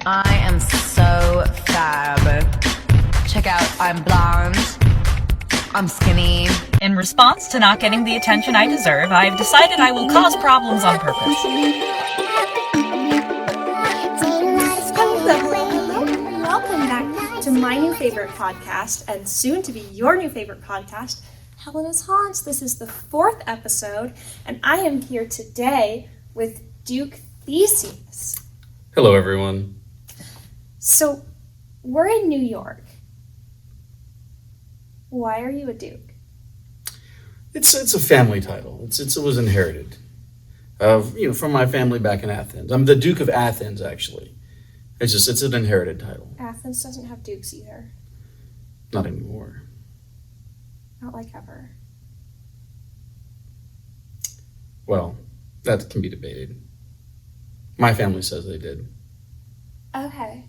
I am so fab. Check out, I'm blonde. I'm skinny. In response to not getting the attention I deserve, I've decided I will cause problems on purpose. Hello. Welcome back to my new favorite podcast, and soon to be your new favorite podcast, Helena's Haunts. This is the 4th episode, and I am here today with Duke Theseus. Hello, everyone. So, we're in New York. Why are you a Duke? It's a family title. It was inherited, from my family back in Athens. I'm the Duke of Athens, actually. It's an inherited title. Athens doesn't have dukes either. Not anymore. Not like ever. Well, that can be debated. My family says they did. Okay.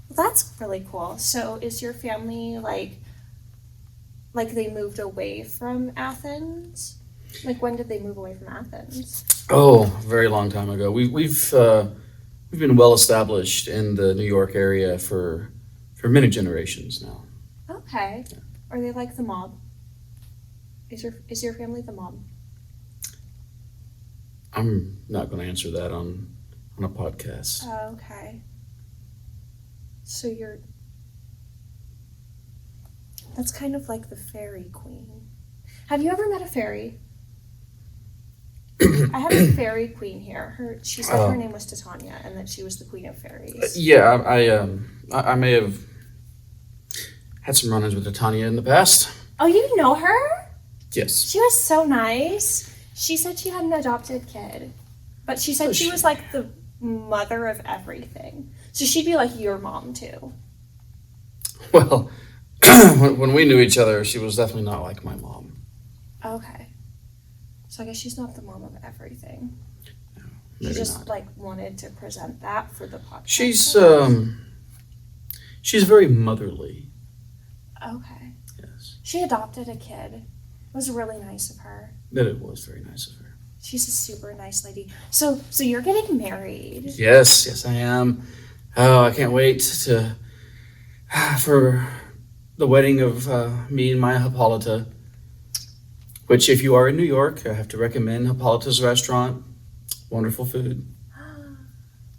Well, that's really cool. So is your family like they moved away from Athens? Like, when did they move away from Athens? Oh, a very long time ago. We've been well established in the New York area for many generations now. Okay. Yeah. Are they like the mob? Is your family the mob? I'm not going to answer that on a podcast. Oh, okay. So that's kind of like the fairy queen. Have you ever met a fairy? I have a fairy queen here. She said her name was Titania and that she was the queen of fairies. Yeah, I may have had some run-ins with Titania in the past. Oh, you know her? Yes. She was so nice. She said she had an adopted kid, but she said she was like the mother of everything. So she'd be like your mom too. Well, when we knew each other, she was definitely not like my mom. Okay. So I guess she's not the mom of everything. No, She maybe just not. wanted to present that for the podcast. She's very motherly. Okay. Yes. She adopted a kid. It was really nice of her. That it was very nice of her. She's a super nice lady. So you're getting married. Yes, I am. Oh, I can't wait for the wedding of me and my Hippolyta. Which, if you are in New York, I have to recommend Hippolyta's restaurant. Wonderful food.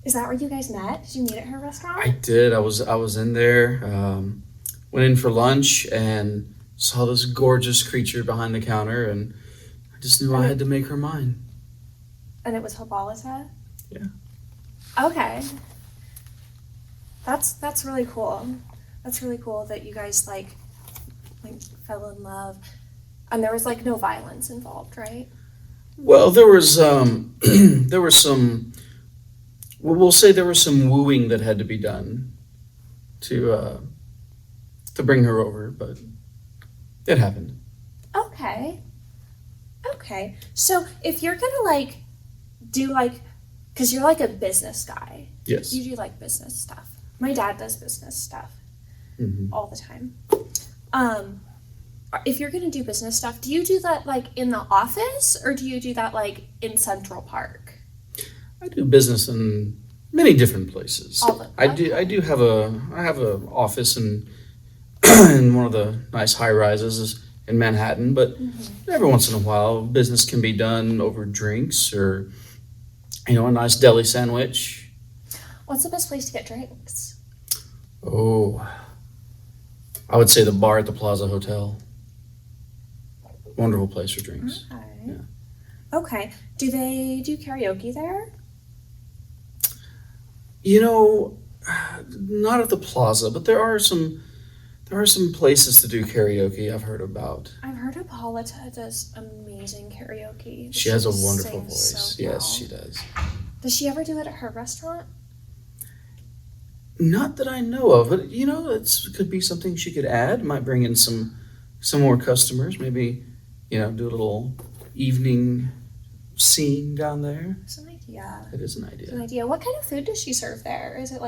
Is that where you guys met? Did you meet at her restaurant? I did. I was in there. Went in for lunch and saw this gorgeous creature behind the counter, and I just knew I had to make her mine. And it was Hippolyta? Yeah. Okay. That's really cool. That's really cool that you guys like fell in love. And there was no violence involved, right? Well, there was we'll say there was some wooing that had to be done to bring her over, but it happened. Okay. So if you're gonna do because you're a business guy. Yes. You do business stuff. My dad does business stuff all the time. If you're gonna do business stuff, do you do that in the office or do you do that in Central Park? I do business in many different places. I have a office in in one of the nice high rises in Manhattan, but every once in a while business can be done over drinks or a nice deli sandwich. What's the best place to get drinks? Oh, I would say the bar at the Plaza Hotel. Wonderful place for drinks. Okay. Yeah. Okay. Do they do karaoke there? Not at the Plaza, but there are some places to do karaoke I've heard about. I've heard Hippolyta does amazing karaoke. She has a wonderful sings voice. so well. Yes, she does. Does she ever do it at her restaurant? Not that I know of, but it could be something she could add. Might bring in some more customers. Maybe, do a little evening scene down there. It's an idea. It is an It's idea. an idea. What kind of food does she serve there? Is it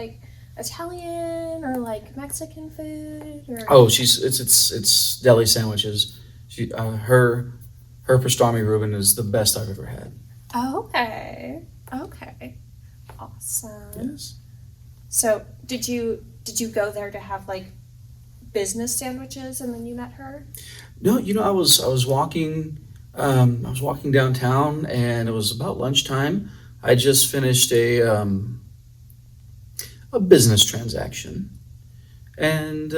Italian or Mexican food? Or? Oh, it's deli sandwiches. Her pastrami Reuben is the best I've ever had. Oh, okay. Awesome. Yes. So did you go there to have like business sandwiches and then you met her? No, I was walking downtown, and it was about lunchtime. I just finished a business transaction, and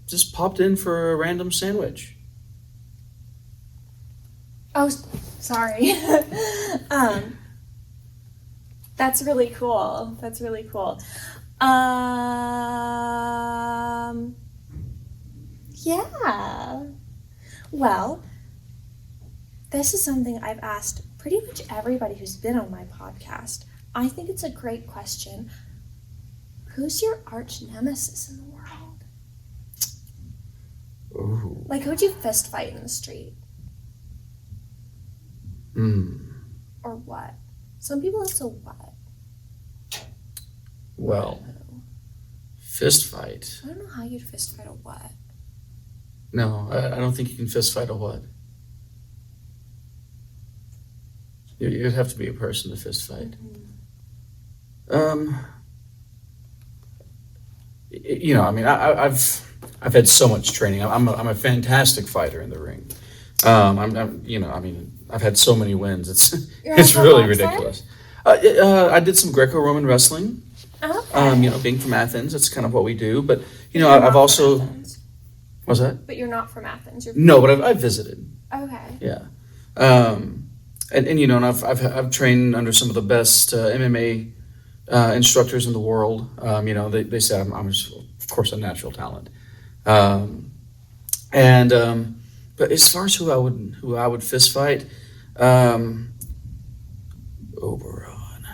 just popped in for a random sandwich. Oh, sorry. That's really cool. Yeah. Well, this is something I've asked pretty much everybody who's been on my podcast. I think it's a great question. Who's your arch nemesis in the world? Ooh. Like, who'd you fist fight in the street? Or what? Some people it's a what? Well, fist fight. I don't know how you'd fist fight a what. No, I don't think you can fist fight a what. You'd have to be a person to fist fight. I've had so much training. I'm a fantastic fighter in the ring. I've had so many wins. It's really ridiculous. I did some Greco-Roman wrestling. Okay. Being from Athens, that's kind of what we do. But You're I've not also. from Athens. What's that? But you're not from Athens. You're No, but I've visited. Okay. Yeah. And I've trained under some of the best MMA instructors in the world. They say I'm of course a natural talent. But as far as who I would fist fight, Oberon.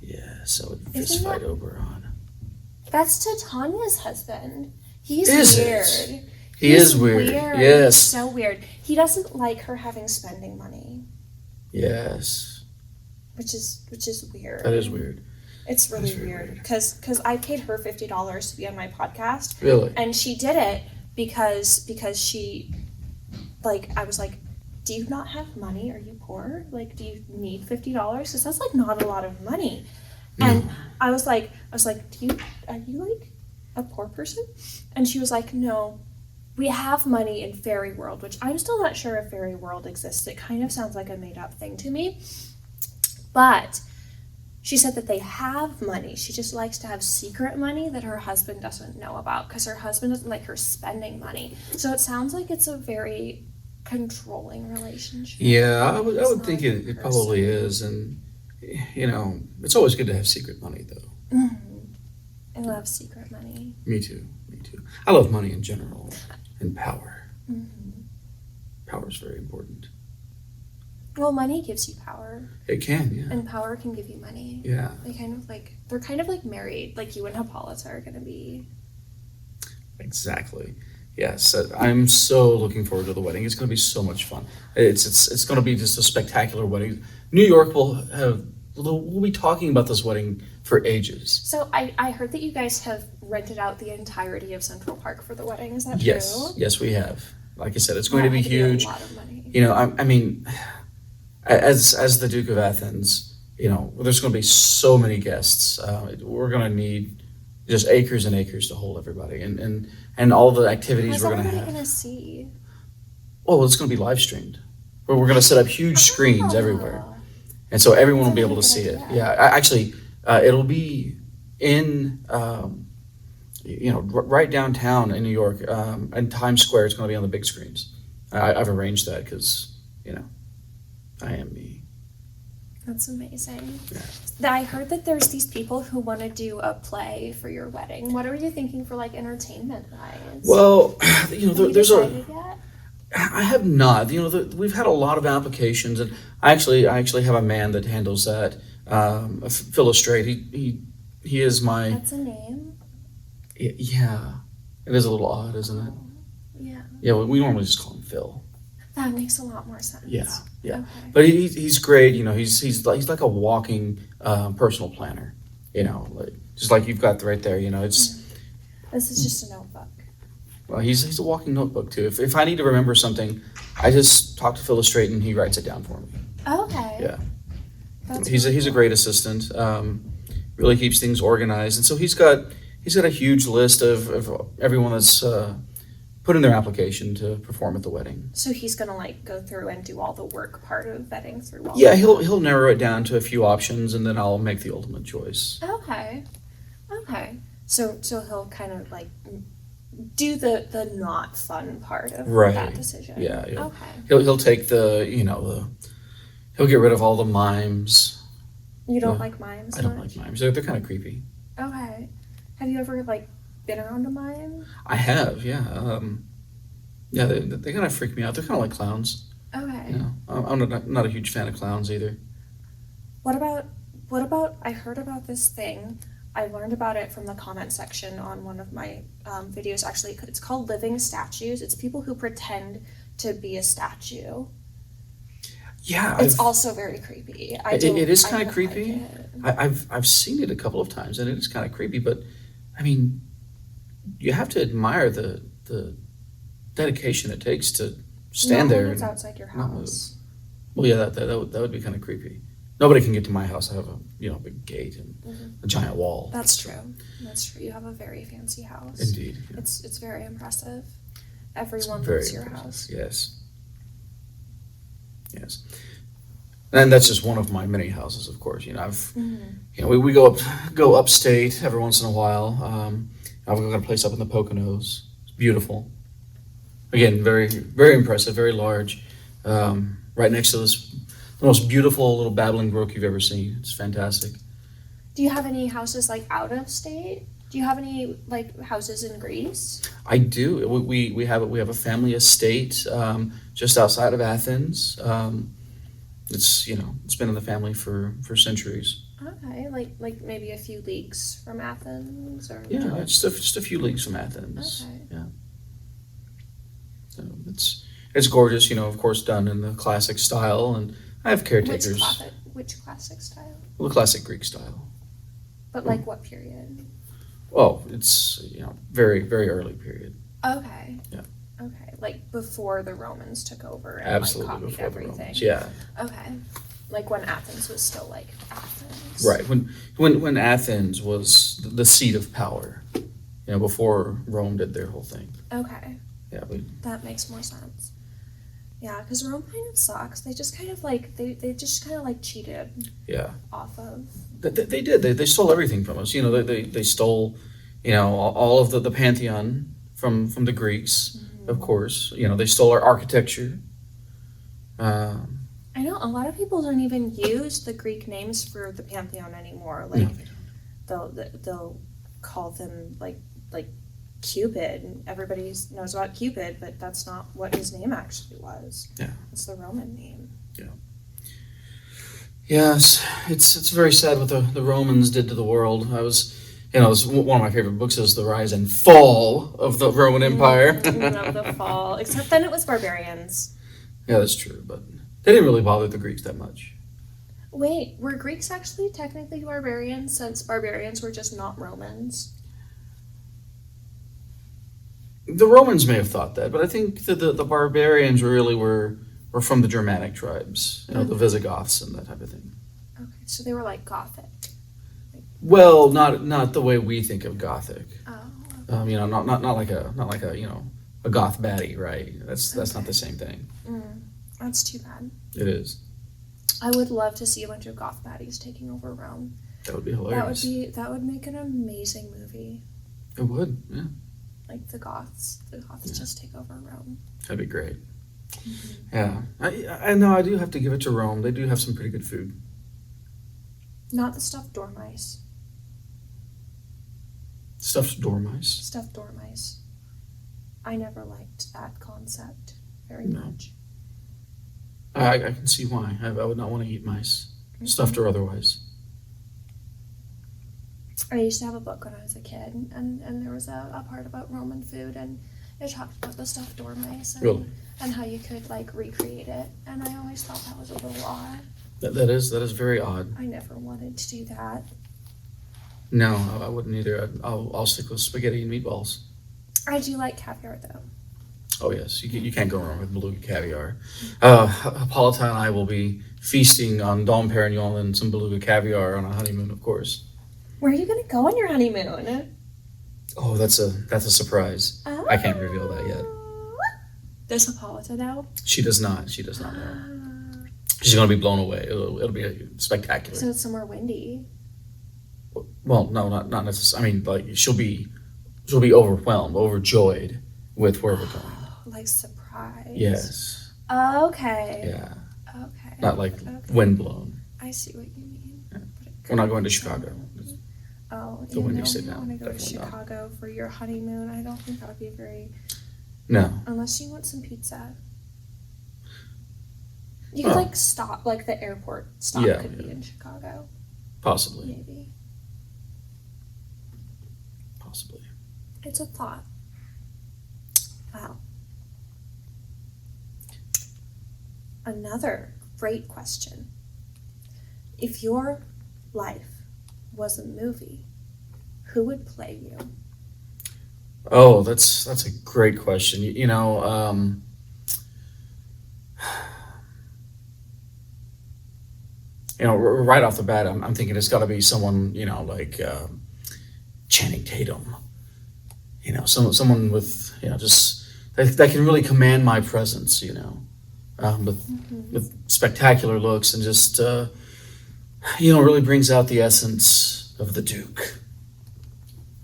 Yes, I would fist fight Oberon. That's Titania's husband. He's Is it? weird. He is weird. Yes. He's so weird. He doesn't like her having spending money, Yes. which is weird. That is weird. It's really That's very weird weird. because I paid her $50 to be on my podcast, Really? and she did it because she, like, I was like, do you not have money? Are you poor? Like, do you need $50? Because that's like not a lot of money. And I was like, are you like a poor person? And she was like, no, we have money in fairy world, which I'm still not sure if fairy world exists. It kind of sounds like a made up thing to me. But she said that they have money. She just likes to have secret money that her husband doesn't know about because her husband doesn't like her spending money. So it sounds like it's a very controlling relationship. Yeah, I would It's think not a it probably person. is, and it's always good to have secret money, though. I love secret money. Me too. I love money in general, and power. Power is very important. Well, money gives you power, It can, yeah. and power can give you money. Yeah. They're kind of like married, like you and Hippolyta are gonna be. Exactly. Yes, I'm so looking forward to the wedding. It's going to be so much fun. It's going to be just a spectacular wedding. New York we'll be talking about this wedding for ages. So I heard that you guys have rented out the entirety of Central Park for the wedding. Is that Yes, true? yes, we have. Like I said, it's going to be That had huge. a lot of money. I mean, as the Duke of Athens, there's going to be so many guests. We're going to need just acres and acres to hold everybody, and all the activities What's we're going to everybody have. gonna see? Oh, it's going to be live streamed. We're going to set up huge screens everywhere, and so everyone will be able to see it. Yeah, actually, it'll be in right downtown in New York, in Times Square. It's going to be on the big screens. I've arranged that because I am me. That's amazing. Yeah. I heard that there's these people who want to do a play for your wedding. What are you thinking for like entertainment wise? Well, Have you there's decided yet? I have not. We've had a lot of applications, and I actually have a man that handles that. Phil Straight. He is my. That's a name. Yeah, it is a little odd, isn't it? Yeah. Yeah, we normally just call him Phil. That makes a lot more sense. Yeah. Okay. But he's great. He's like a walking personal planner. Just like you've got right there. It's This is just a notebook. well, he's a walking notebook too. If I need to remember something, I just talk to Phil Straight and he writes it down for me. Okay. Yeah. He's a great assistant. Really keeps things organized, and so he's got a huge list of everyone that's put in their application to perform at the wedding. So he's gonna like go through and do all the work part of vetting through all. Yeah, he'll narrow it down to a few options, and then I'll make the ultimate choice. Okay. So he'll kind of like do the not fun part of that decision. Yeah. Okay. He'll take he'll get rid of all the mimes. You don't like mimes? I don't like mimes. They're kind of creepy. Okay. Have you ever like been around a mime? I have, yeah. Yeah, they kind of freak me out. They're kind of like clowns. Okay. You know, I'm not a huge fan of clowns either. What about? I heard about this thing. I learned about it from the comment section on one of my videos. Actually, it's called living statues. It's people who pretend to be a statue. Yeah, it's also very creepy. It is kind of creepy. Like I've seen it a couple of times, and it is kind of creepy. But I mean, you have to admire the dedication it takes to stand there. It's outside your house. Well, yeah, that would be kind of creepy. Nobody can get to my house. I have a big gate and a giant wall. That's true. You have a very fancy house. Indeed. Yeah. It's very impressive. Everyone very loves your impressive. house. Yes. And that's just one of my many houses, of course. We go upstate every once in a while. I've got a place up in the Poconos. It's beautiful. Again, very, very impressive, very large. Right next to the most beautiful little babbling brook you've ever seen. It's fantastic. Do you have any houses like out of state? Do you have any like houses in Greece? I do. We have a family estate just outside of Athens. It's been in the family for centuries. Okay, like maybe a few leagues from Athens, or yeah, just a few leagues from Athens. Okay. Yeah. So it's gorgeous. Of course, done in the classic style, and I have caretakers. Which classic style? The classic Greek style. But like what period? Oh, it's very, very early period. Okay. Yeah. Okay, like before the Romans took over and Absolutely like copied before everything. the Romans. Yeah. Okay, like when Athens was still like Athens. Right. When Athens was the seat of power, before Rome did their whole thing. Okay. Yeah. That makes more sense. Yeah, because Rome kind of sucks. They just kind of like they just kind of like cheated. Yeah. Off of. They did. They stole everything from us. They stole, all of the pantheon from the Greeks, of course. They stole our architecture. I know a lot of people don't even use the Greek names for the pantheon anymore. Like they'll call them like Cupid, and everybody knows about Cupid, but that's not what his name actually was. Yeah. It's the Roman name. Yeah. Yes, it's very sad what the Romans did to the world. It's one of my favorite books is The Rise and Fall of the Roman Empire. Of the fall, except then it was barbarians. Yeah, that's true, but they didn't really bother the Greeks that much. Wait, were Greeks actually technically barbarians since barbarians were just not Romans? The Romans may have thought that, but I think that the barbarians really were from the Germanic tribes, the Visigoths and that type of thing. Okay, so they were like Gothic. Well, not the way we think of Gothic. Oh. Not like a goth baddie, right? That's not the same thing. That's too bad. It is. I would love to see a bunch of goth baddies taking over Rome. That would be hilarious. That would make an amazing movie. It would, yeah. Like the Goths just take over Rome. That'd be great. Yeah, I know. I do have to give it to Rome. They do have some pretty good food. Not the stuffed dormice. Stuffed dormice. Stuffed dormice. I never liked that concept very much. I can see why. I would not want to eat mice, stuffed or otherwise. I used to have a book when I was a kid, and there was a part about Roman food, and it talked about the stuffed dormice and how you could like recreate it. And I always thought that was a little odd. That is very odd. I never wanted to do that. No, I wouldn't either. I'll stick with spaghetti and meatballs. I do like caviar though. Oh yes, you can't go wrong with beluga caviar. Hippolyta and I will be feasting on Dom Perignon and some beluga caviar on a honeymoon, of course. Where are you going to go on your honeymoon? Oh, that's a surprise. Oh. I can't reveal that yet. Does Hippolyta know? She does not. She does not know. She's going to be blown away. It'll be spectacular. So it's somewhere windy. Well, no, not necessarily. I mean, like she'll be overwhelmed, overjoyed with where we're going. Like surprise. Yes. Okay. Yeah. Okay. Not like windblown. I see what you mean. Yeah. We're not going to Chicago. Oh, The windy sit down. I want to go to Definitely not. Chicago for your honeymoon. I don't think that would be very. No. Unless you want some pizza. You could like stop, like the airport stop could be in Chicago. Possibly. Maybe. Possibly. It's a thought. Wow. Another great question. If your life was a movie, who would play you? Oh, that's a great question. Right off the bat, I'm thinking it's got to be someone, like Channing Tatum. Someone with, just that can really command my presence. With spectacular looks and just, really brings out the essence of the Duke.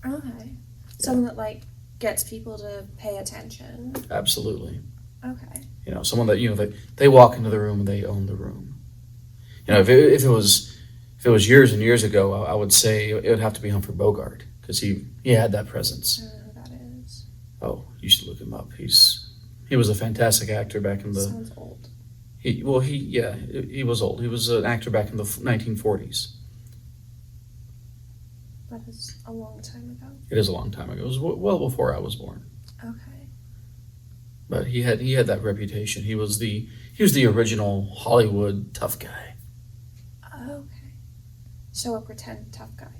Okay. Someone that like gets people to pay attention. Absolutely. Okay. Someone that they walk into the room and they own the room. If it was years and years ago, I would say it would have to be Humphrey Bogart because he had that presence. I don't know who that is. Oh, you should look him up. He was a fantastic actor back in the. Sounds old. He was old. He was an actor back in the 1940s. That is a long time ago. It is a long time ago. It was well before I was born. Okay. But he had that reputation. He was the original Hollywood tough guy. Okay. So a pretend tough guy.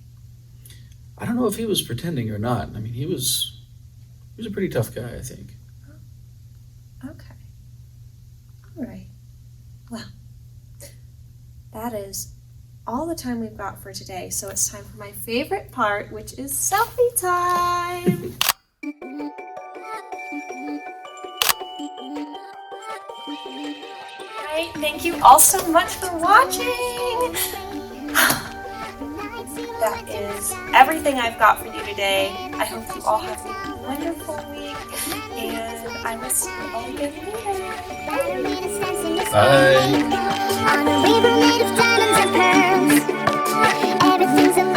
I don't know if he was pretending or not. I mean, he was a pretty tough guy, I think. Okay. All right. Well, that is all the time we've got for today. So it's time for my favorite part, which is selfie time. All right. Thank you all so much for watching. That is everything I've got for you today. I hope you all have a wonderful week, and I will see you all again later. Bye. On a river made of diamonds and pearls, everything's a